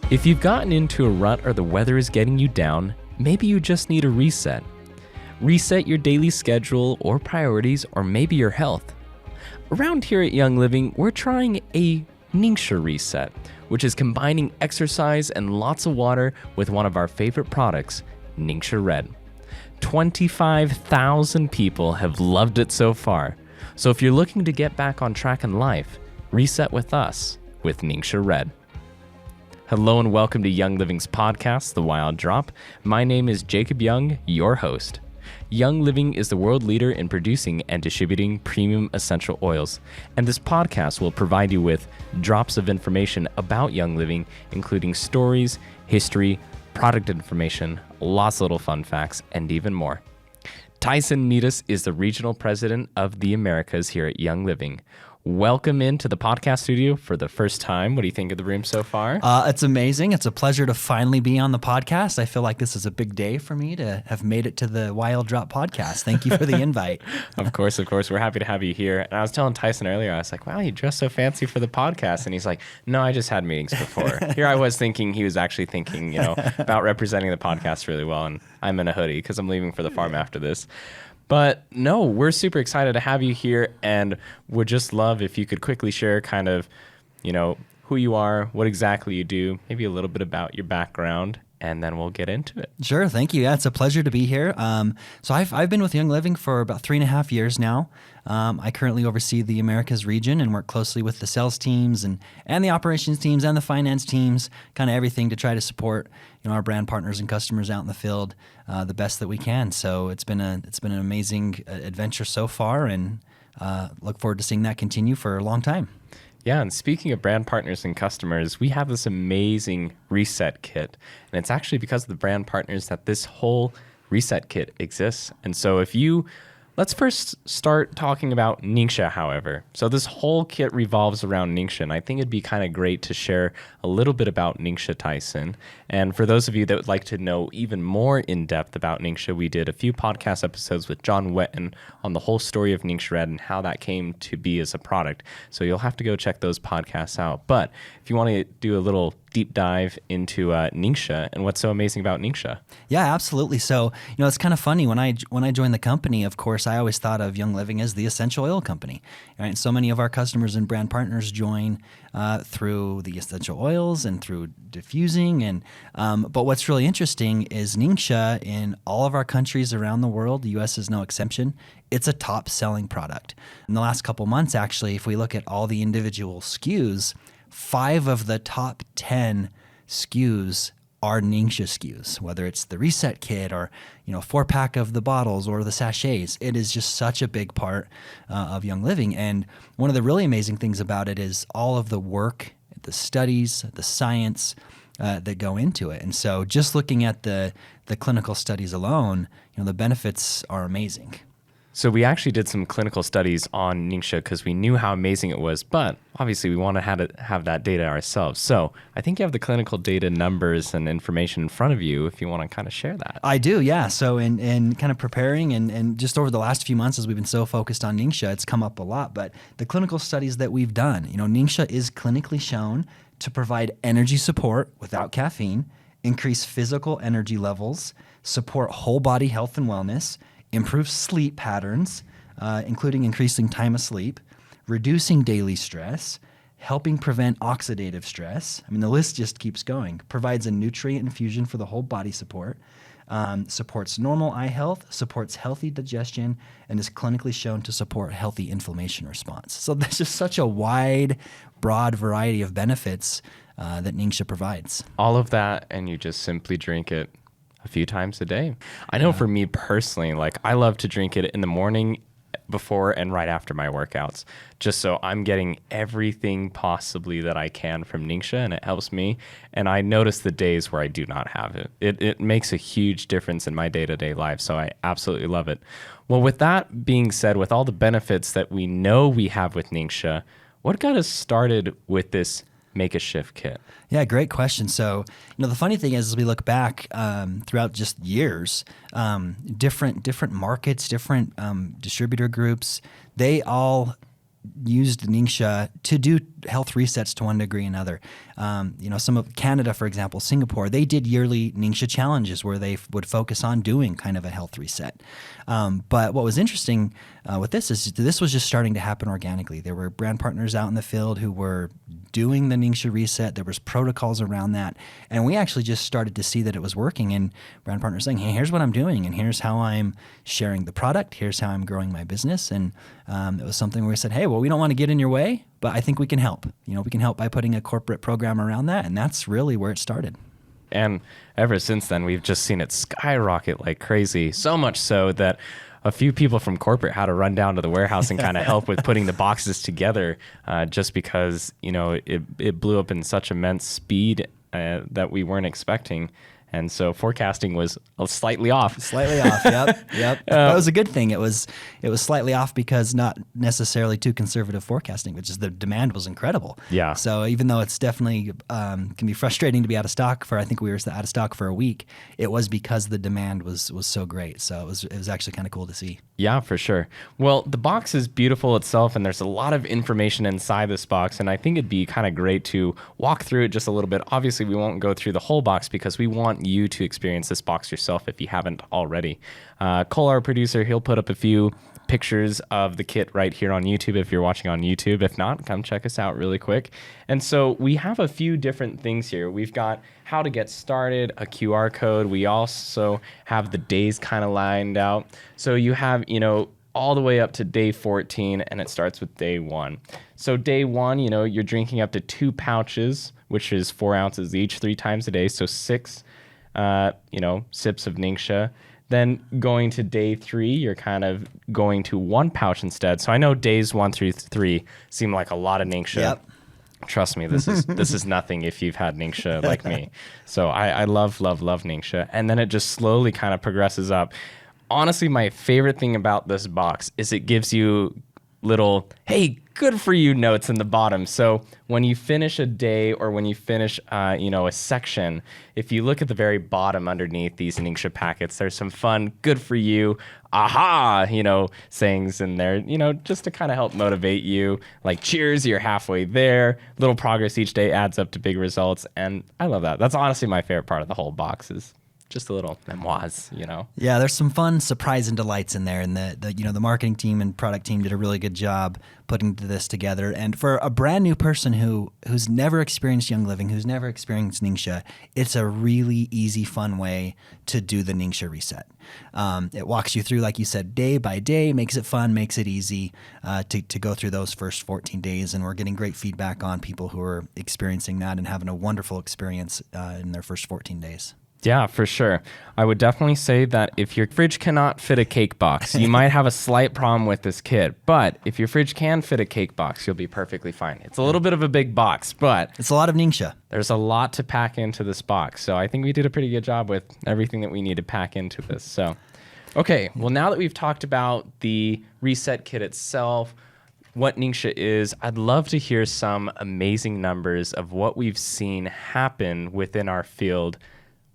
If you've gotten into a rut or the weather is getting you down, maybe you just need a reset. Reset your daily schedule or priorities, or maybe your health. Around here at Young Living, we're trying a NingXia Reset, which is combining exercise and lots of water with one of our favorite products, NingXia Red. 25,000 people have loved it so far. So if you're looking to get back on track in life, reset with us with NingXia Red. Hello and welcome to Young Living's podcast, The Wild Drop. My name is Jacob Young, your host. Young Living is the world leader in producing and distributing premium essential oils, and this podcast will provide you with drops of information about Young Living, including stories, history, product information, lots of little fun facts, and even more. Tyson Mietus is the regional president of the Americas here at Young Living. Welcome into the podcast studio for the first time. What do you think of the room so far? It's amazing. It's a pleasure to finally be on the podcast. I feel like this is a big day for me to have made it to the Wild Drop podcast. Thank you for the invite. Of course. We're happy to have you here. And I was telling Tyson earlier, I was like, wow, you dress so fancy for the podcast. And he's like, no, I just had meetings before. Here I was thinking he was actually thinking, about representing the podcast really well. And I'm in a hoodie because I'm leaving for the farm after this. But no, we're super excited to have you here, and would just love if you could quickly share kind of, who you are, what exactly you do, maybe a little bit about your background, and then we'll get into it. Sure. Thank you. Yeah, it's a pleasure to be here. So I've been with Young Living for about 3.5 years now. I currently oversee the Americas region and work closely with the sales teams and the operations teams and the finance teams, kind of everything to try to support our brand partners and customers out in the field the best that we can. So it's been an amazing adventure so far, and look forward to seeing that continue for a long time. Yeah, and speaking of brand partners and customers, we have this amazing reset kit. And it's actually because of the brand partners that this whole reset kit exists. And so let's first start talking about NingXia, however. So this whole kit revolves around NingXia, and I think it'd be kind of great to share a little bit about NingXia, Tyson. And for those of you that would like to know even more in depth about NingXia, we did a few podcast episodes with John Wetton on the whole story of NingXia Red and how that came to be as a product. So you'll have to go check those podcasts out. But if you want to do a little deep dive into NingXia and what's so amazing about NingXia. Yeah, absolutely. So, it's kind of funny. When I joined the company, of course, I always thought of Young Living as the essential oil company. Right? So many of our customers and brand partners join through the essential oils and through diffusing. And but what's really interesting is NingXia in all of our countries around the world, the U.S. is no exception, it's a top-selling product. In the last couple months, actually, if we look at all the individual SKUs, 5 of the top 10 SKUs are NingXia SKUs, whether it's the reset kit or 4-pack of the bottles or the sachets. It is just such a big part of Young Living. And one of the really amazing things about it is all of the work, the studies, the science that go into it. And so just looking at the clinical studies alone, the benefits are amazing. So we actually did some clinical studies on NingXia because we knew how amazing it was, but obviously we want to have that data ourselves. So I think you have the clinical data numbers and information in front of you if you want to kind of share that. I do, yeah. So in kind of preparing and just over the last few months as we've been so focused on NingXia, it's come up a lot. But the clinical studies that we've done, NingXia is clinically shown to provide energy support without caffeine, increase physical energy levels, support whole body health and wellness, improve sleep patterns, including increasing time of sleep, reducing daily stress, helping prevent oxidative stress. I mean, the list just keeps going. Provides a nutrient infusion for the whole body support, supports normal eye health, supports healthy digestion, and is clinically shown to support healthy inflammation response. So there's just such a wide, broad variety of benefits that NingXia provides. All of that, and you just simply drink it a few times a day. I know for me personally, I love to drink it in the morning before and right after my workouts, just so I'm getting everything possibly that I can from NingXia, and it helps me. And I notice the days where I do not have it. It makes a huge difference in my day-to-day life, so I absolutely love it. Well, with that being said, with all the benefits that we know we have with NingXia, what got us started with this Make a Shift kit? Yeah, great question. So, the funny thing is, as we look back throughout just years, different markets, different distributor groups, they all used NingXia to do health resets to one degree or another. Some of Canada, for example, Singapore, they did yearly NingXia challenges where they would focus on doing kind of a health reset. But what was interesting with this is this was just starting to happen organically. There were brand partners out in the field who were doing the NingXia reset. There was protocols around that. And we actually just started to see that it was working, and brand partners saying, hey, here's what I'm doing, and here's how I'm sharing the product. Here's how I'm growing my business. And it was something where we said, hey, well, we don't want to get in your way, but I think we can help. We can help by putting a corporate program around that. And that's really where it started. And ever since then, we've just seen it skyrocket like crazy. So much so that a few people from corporate had to run down to the warehouse and kind of help with putting the boxes together, just because, it blew up in such immense speed that we weren't expecting. And so forecasting was slightly off. Slightly off, yep. That was a good thing. It was slightly off because not necessarily too conservative forecasting, which is the demand was incredible. Yeah. So even though it's definitely can be frustrating to be out of stock for, I think we were out of stock for a week, it was because the demand was so great. So it was actually kind of cool to see. Yeah, for sure. Well, the box is beautiful itself, and there's a lot of information inside this box, and I think it'd be kind of great to walk through it just a little bit. Obviously, we won't go through the whole box because we want you to experience this box yourself if you haven't already. Cole, our producer, he'll put up a few pictures of the kit right here on YouTube if you're watching on YouTube. If not, come check us out really quick. And so we have a few different things here. We've got how to get started, a QR code. We also have the days kind of lined out. So you have, all the way up to day 14, and it starts with day 1. So day 1, you're drinking up to 2 pouches, which is 4 ounces each, 3 times a day. So 6, sips of NingXia. Then going to day 3, you're kind of going to 1 pouch instead. So I know days 1 through 3 seem like a lot of NingXia. Yep. Trust me, this is nothing if you've had NingXia like me. So I love NingXia. And then it just slowly kind of progresses up. Honestly, my favorite thing about this box is it gives you little, hey, good for you notes in the bottom. So when you finish a day or when you finish, a section, if you look at the very bottom underneath these NingXia packets, there's some fun, good for you, aha, sayings in there, just to kind of help motivate you. Like, cheers, you're halfway there. Little progress each day adds up to big results. And I love that. That's honestly my favorite part of the whole box is just a little memoirs, Yeah, there's some fun surprise and delights in there, and the marketing team and product team did a really good job putting this together. And for a brand new person who's never experienced Young Living, who's never experienced NingXia, it's a really easy, fun way to do the NingXia reset. It walks you through, like you said, day by day, makes it fun, makes it easy to go through those first 14 days. And we're getting great feedback on people who are experiencing that and having a wonderful experience in their first 14 days. Yeah, for sure. I would definitely say that if your fridge cannot fit a cake box, you might have a slight problem with this kit. But if your fridge can fit a cake box, you'll be perfectly fine. It's a little bit of a big box, but it's a lot of NingXia. There's a lot to pack into this box. So I think we did a pretty good job with everything that we need to pack into this. So, okay, well, now that we've talked about the reset kit itself, what NingXia is, I'd love to hear some amazing numbers of what we've seen happen within our field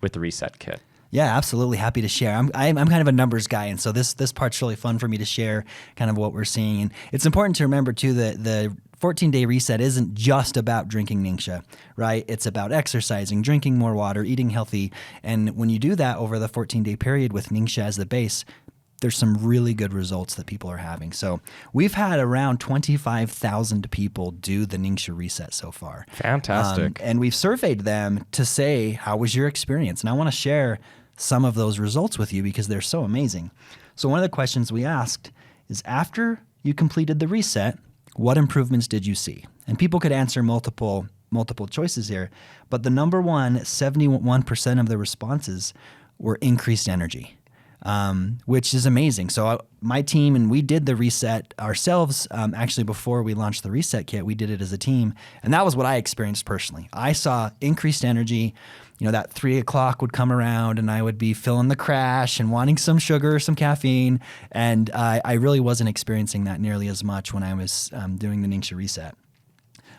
with the reset kit. Yeah, absolutely. Happy to share. I'm kind of a numbers guy, and so this part's really fun for me to share kind of what we're seeing. And it's important to remember too that the 14-day reset isn't just about drinking NingXia, right? It's about exercising, drinking more water, eating healthy. And when you do that over the 14-day period with NingXia as the base, there's some really good results that people are having. So we've had around 25,000 people do the NingXia reset so far. Fantastic. And we've surveyed them to say, how was your experience? And I want to share some of those results with you because they're so amazing. So one of the questions we asked is, after you completed the reset, what improvements did you see? And people could answer multiple choices here, but the number one, 71% of the responses were increased energy. Which is amazing. So my team, and we did the reset ourselves. Actually, before we launched the reset kit, we did it as a team. And that was what I experienced personally. I saw increased energy. That 3 o'clock would come around and I would be feeling the crash and wanting some sugar, some caffeine. And I really wasn't experiencing that nearly as much when I was doing the NingXia reset.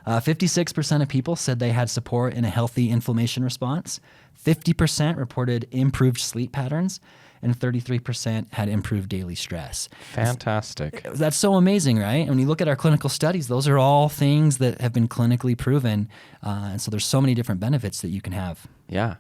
56% of people said they had support in a healthy inflammation response. 50% reported improved sleep patterns. and 33% had improved daily stress. Fantastic. That's so amazing, right? And when you look at our clinical studies, those are all things that have been clinically proven. And so there's so many different benefits that you can have. Yeah.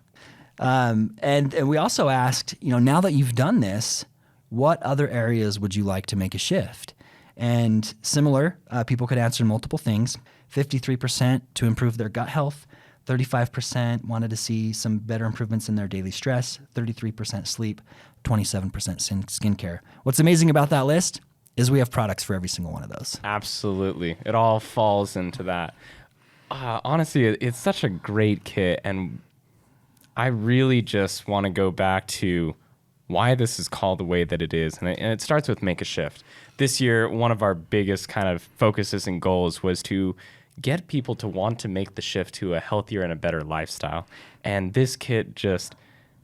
And we also asked, now that you've done this, what other areas would you like to make a shift? And similar, people could answer multiple things. 53% to improve their gut health. 35% wanted to see some better improvements in their daily stress. 33% sleep. 27% skincare. What's amazing about that list is we have products for every single one of those. Absolutely. It all falls into that. Honestly, it's such a great kit. And I really just want to go back to why this is called the way that it is. And it starts with make a shift. This year, one of our biggest kind of focuses and goals was to get people to want to make the shift to a healthier and a better lifestyle. And this kit just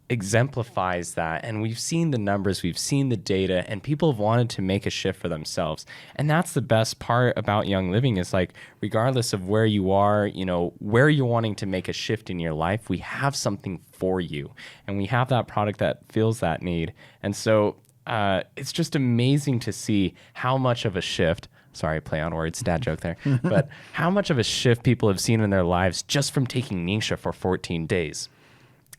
exemplifies that. And we've seen the numbers, we've seen the data, and people have wanted to make a shift for themselves. And that's the best part about Young Living is like, regardless of where you are, where you're wanting to make a shift in your life, we have something for you. And we have that product that fills that need. And so it's just amazing to see how much of a shift, sorry, play on words, dad joke there, but how much of a shift people have seen in their lives just from taking NingXia for 14 days.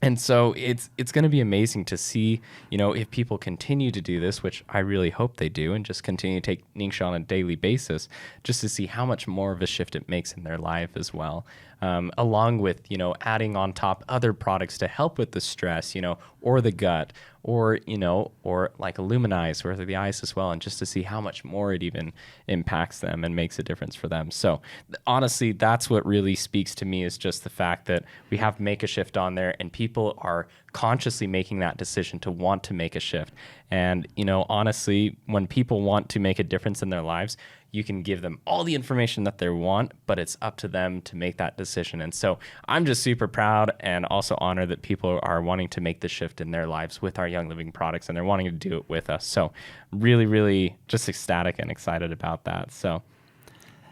And so it's going to be amazing to see, if people continue to do this, which I really hope they do, and just continue to take NingXia on a daily basis, just to see how much more of a shift it makes in their life as well. Along with, adding on top other products to help with the stress, or the gut, or like Illuminize or the eyes as well, and just to see how much more it even impacts them and makes a difference for them. So honestly, that's what really speaks to me, is just the fact that we have Make a Shift on there and people are consciously making that decision to want to make a shift. And, honestly, when people want to make a difference in their lives, you can give them all the information that they want, but it's up to them to make that decision. And so I'm just super proud and also honored that people are wanting to make the shift in their lives with our Young Living products, and they're wanting to do it with us. So really, really just ecstatic and excited about that. So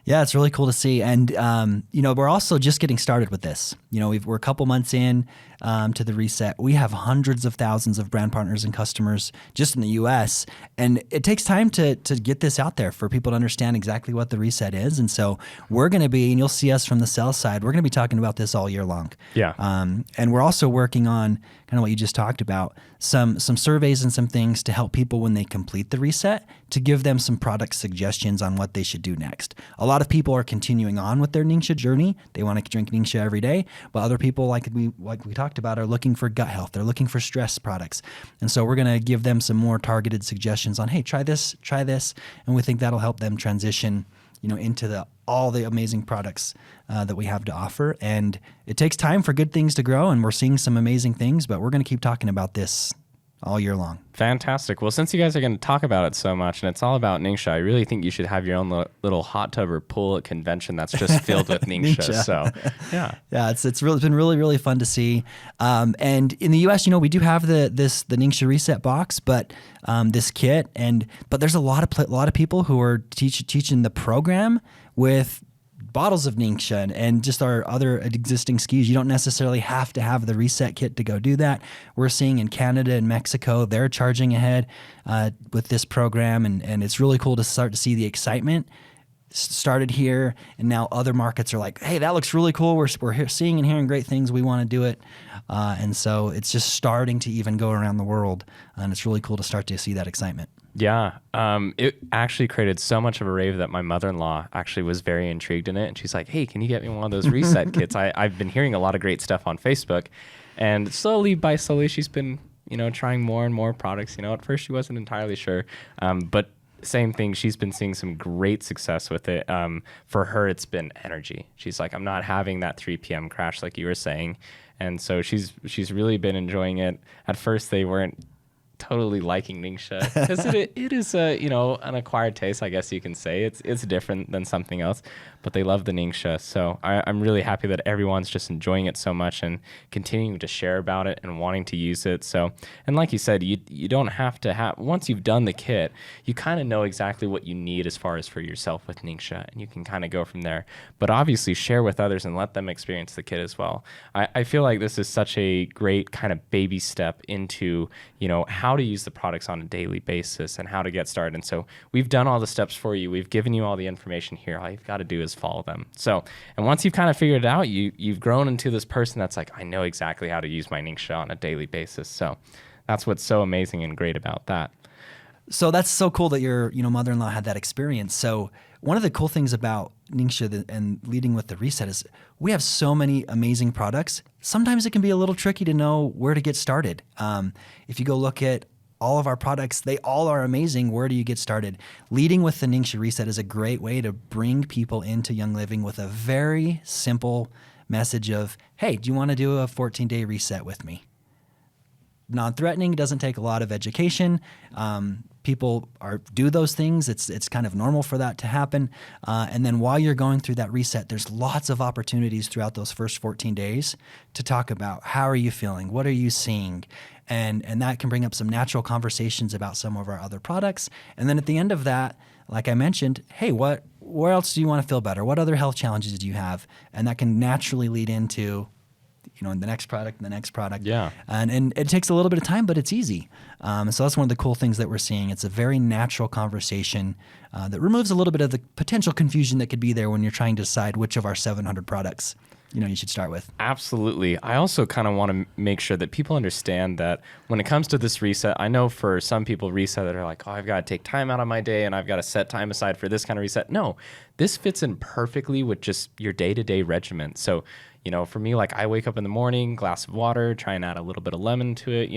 yeah, it's really cool to see. And, we're also just getting started with this. We're a couple months in to the reset. We have hundreds of thousands of brand partners and customers just in the US. And it takes time to get this out there for people to understand exactly what the reset is. And so we're going to be, and you'll see us from the sales side, we're going to be talking about this all year long. Yeah. And we're also working on kind of what you just talked about, some surveys and some things to help people when they complete the reset, to give them some product suggestions on what they should do next. A lot of people are continuing on with their NingXia journey. They want to drink NingXia every day, but other people, like we talked about, are looking for gut health. They're looking for stress products. And so we're going to give them some more targeted suggestions on, hey, try this. And we think that'll help them transition, into all the amazing products that we have to offer. And it takes time for good things to grow, and we're seeing some amazing things, but we're going to keep talking about this all year long. Fantastic. Well, since you guys are going to talk about it so much and it's all about NingXia, I really think you should have your own little hot tub or pool at convention that's just filled with NingXia. So, yeah, it's been really, really fun to see. And in the US, we do have the NingXia Reset box, but this kit, but there's a lot of people who are teaching the program with bottles of NingXia and just our other existing SKUs. You don't necessarily have to have the reset kit to go do that. We're seeing in Canada and Mexico, they're charging ahead with this program, and it's really cool to start to see the excitement started here, and now other markets are like, hey, that looks really cool. We're seeing and hearing great things. We want to do it. And so it's just starting to even go around the world, and it's really cool to start to see that excitement. Yeah, it actually created so much of a rave that my mother-in-law actually was very intrigued in it. And she's like, hey, can you get me one of those reset kits? I've been hearing a lot of great stuff on Facebook. And slowly by slowly, she's been, trying more and more products. At first she wasn't entirely sure. But same thing, she's been seeing some great success with it. For her, it's been energy. She's like, I'm not having that 3 p.m. crash like you were saying. And so she's really been enjoying it. At first, they weren't totally liking NingXia because it is an acquired taste, I guess you can say. It's different than something else, but they love the NingXia. So I'm really happy that everyone's just enjoying it so much and continuing to share about it and wanting to use it. So, and like you said, you don't have to have, once you've done the kit, you kind of know exactly what you need as far as for yourself with NingXia, and you can kind of go from there. But obviously share with others and let them experience the kit as well. I feel like this is such a great kind of baby step into, how how to use the products on a daily basis and how to get started. And so we've done all the steps for you. We've given you all the information here. All you've got to do is follow them. So, and once you've kind of figured it out, you've grown into this person that's like, I know exactly how to use my NingXia on a daily basis. So that's what's so amazing and great about that. So that's so cool that your mother-in-law had that experience. So one of the cool things about NingXia and leading with the reset is we have so many amazing products. Sometimes it can be a little tricky to know where to get started. If you go look at all of our products, they all are amazing. Where do you get started? Leading with the NingXia Reset is a great way to bring people into Young Living with a very simple message of, hey, do you want to do a 14-day reset with me? Non-threatening, doesn't take a lot of education. People do those things. It's kind of normal for that to happen. And then while you're going through that reset, there's lots of opportunities throughout those first 14 days to talk about how are you feeling? What are you seeing? And that can bring up some natural conversations about some of our other products. And then at the end of that, like I mentioned, hey, where else do you want to feel better? What other health challenges do you have? And that can naturally lead into the next product and the next product. Yeah. And it takes a little bit of time, but it's easy. So that's one of the cool things that we're seeing. It's a very natural conversation that removes a little bit of the potential confusion that could be there when you're trying to decide which of our 700 products you should start with. Absolutely. I also kind of want to make sure that people understand that when it comes to this reset, I know for some people reset that are like, oh, I've got to take time out of my day and I've got to set time aside for this kind of reset. No, this fits in perfectly with just your day-to-day regimen. So, for me, like I wake up in the morning, glass of water, try and add a little bit of lemon to it,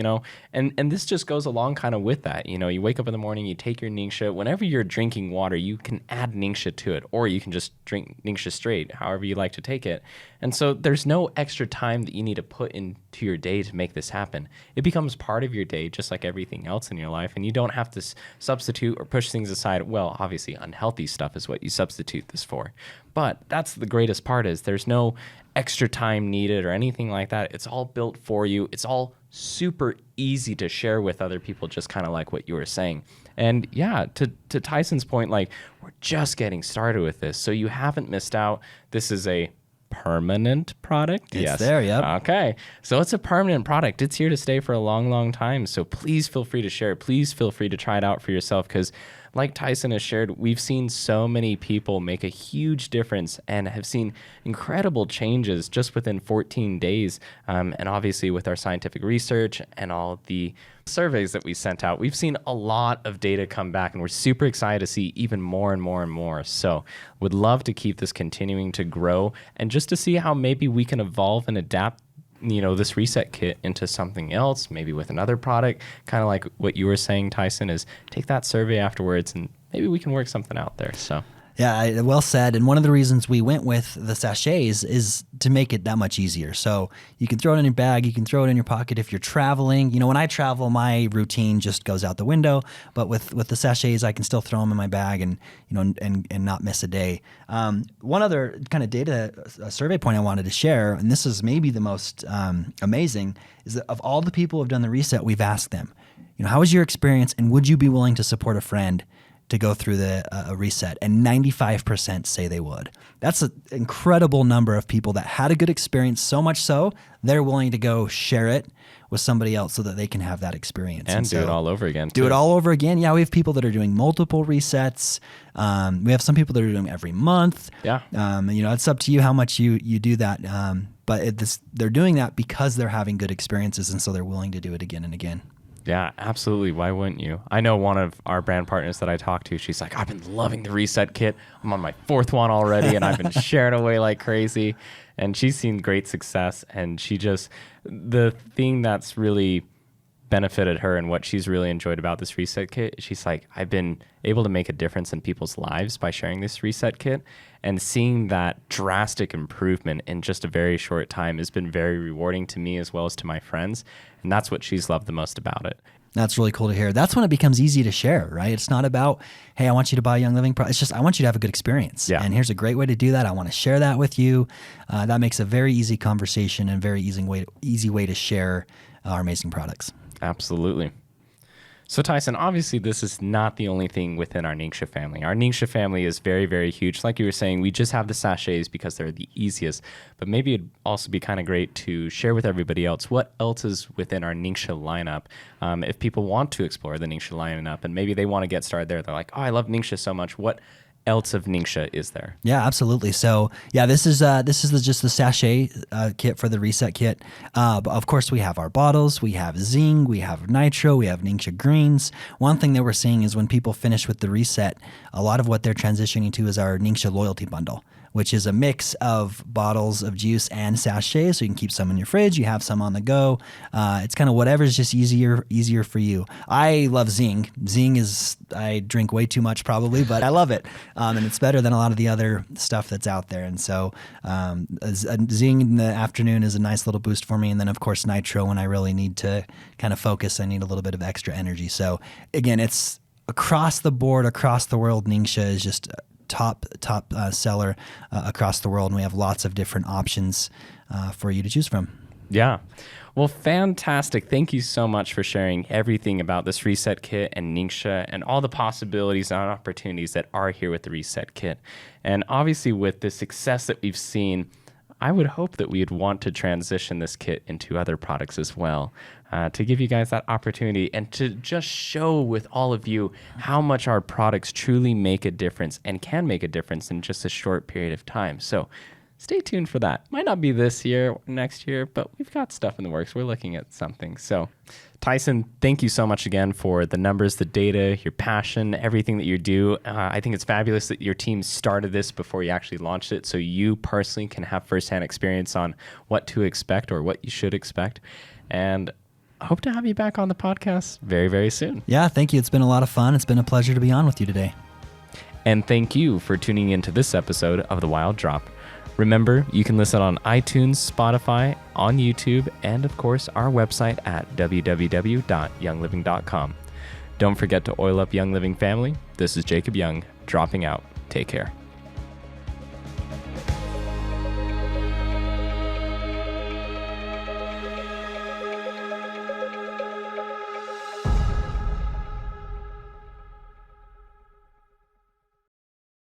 and this just goes along kind of with that. You wake up in the morning, you take your NingXia. Whenever you're drinking water, you can add NingXia to it, or you can just drink NingXia straight, however you like to take it. And so there's no extra time that you need to put into your day to make this happen. It becomes part of your day, just like everything else in your life, and you don't have to substitute or push things aside. Well, obviously, unhealthy stuff is what you substitute this for. But that's the greatest part is there's no extra time needed or anything like that. It's all built for you. It's all super easy to share with other people, just kind of like what you were saying. And yeah, to Tyson's point, like we're just getting started with this. So you haven't missed out. This is a permanent product. It's there, yep. Okay. So it's a permanent product. It's here to stay for a long, long time. So please feel free to share. Please feel free to try it out for yourself because like Tyson has shared, we've seen so many people make a huge difference and have seen incredible changes just within 14 days. And obviously with our scientific research and all the surveys that we sent out, we've seen a lot of data come back and we're super excited to see even more and more and more. So would love to keep this continuing to grow and just to see how maybe we can evolve and adapt this reset kit into something else, maybe with another product, kind of like what you were saying, Tyson, is take that survey afterwards and maybe we can work something out there. So yeah, well said. And one of the reasons we went with the sachets is to make it that much easier. So you can throw it in your bag, you can throw it in your pocket if you're traveling. When I travel, my routine just goes out the window. But with the sachets, I can still throw them in my bag and and not miss a day. One other kind of data survey point I wanted to share, and this is maybe the most amazing, is that of all the people who have done the reset, we've asked them, how was your experience, and would you be willing to support a friend to go through the reset? And 95% say they would. That's an incredible number of people that had a good experience, so much so they're willing to go share it with somebody else so that they can have that experience. And do it all over again. Do it all over again. Yeah, we have people that are doing multiple resets. We have some people that are doing every month. Yeah. It's up to you how much you do that. But they're doing that because they're having good experiences, and so they're willing to do it again and again. Yeah, absolutely. Why wouldn't you? I know one of our brand partners that I talked to, she's like, I've been loving the reset kit. I'm on my 4th one already, and I've been sharing away like crazy. And she's seen great success. And the thing that's really benefited her and what she's really enjoyed about this reset kit, she's like, I've been able to make a difference in people's lives by sharing this reset kit. And seeing that drastic improvement in just a very short time has been very rewarding to me as well as to my friends. And that's what she's loved the most about it. That's really cool to hear. That's when it becomes easy to share, right? It's not about, hey, I want you to buy Young Living. It's just, I want you to have a good experience. Yeah. And here's a great way to do that. I want to share that with you. That makes a very easy conversation and very easy way to share our amazing products. Absolutely. So Tyson, obviously this is not the only thing within our NingXia family. Our NingXia family is very, very huge. Like you were saying, we just have the sachets because they're the easiest, but maybe it'd also be kind of great to share with everybody else what else is within our NingXia lineup. If people want to explore the NingXia lineup and maybe they want to get started there, they're like, oh, I love NingXia so much. What else of NingXia is there? Yeah, absolutely. So yeah, this is just the sachet kit for the reset kit. But of course, we have our bottles, we have Zing, we have Nitro, we have NingXia Greens. One thing that we're seeing is when people finish with the reset, a lot of what they're transitioning to is our NingXia Loyalty Bundle, which is a mix of bottles of juice and sachets. So you can keep some in your fridge, you have some on the go. It's kind of whatever's just easier for you. I love Zing. Zing I drink way too much probably, but I love it. And it's better than a lot of the other stuff that's out there. And so a Zing in the afternoon is a nice little boost for me. And then of course Nitro when I really need to kind of focus, I need a little bit of extra energy. So again, it's across the board, across the world, NingXia is just top seller across the world, and we have lots of different options for you to choose from. Yeah. Well, fantastic. Thank you so much for sharing everything about this reset kit and NingXia and all the possibilities and opportunities that are here with the reset kit. And obviously with the success that we've seen, I would hope that we'd want to transition this kit into other products as well, to give you guys that opportunity and to just show with all of you how much our products truly make a difference and can make a difference in just a short period of time. So stay tuned for that. Might not be this year or next year, but we've got stuff in the works. We're looking at something. So Tyson, thank you so much again for the numbers, the data, your passion, everything that you do. I think it's fabulous that your team started this before you actually launched it, so you personally can have firsthand experience on what to expect or what you should expect. And I hope to have you back on the podcast very, very soon. Yeah, thank you. It's been a lot of fun. It's been a pleasure to be on with you today. And thank you for tuning into this episode of The Wild Drop. Remember, you can listen on iTunes, Spotify, on YouTube, and of course, our website at www.youngliving.com. Don't forget to oil up Young Living family. This is Jacob Young, dropping out. Take care.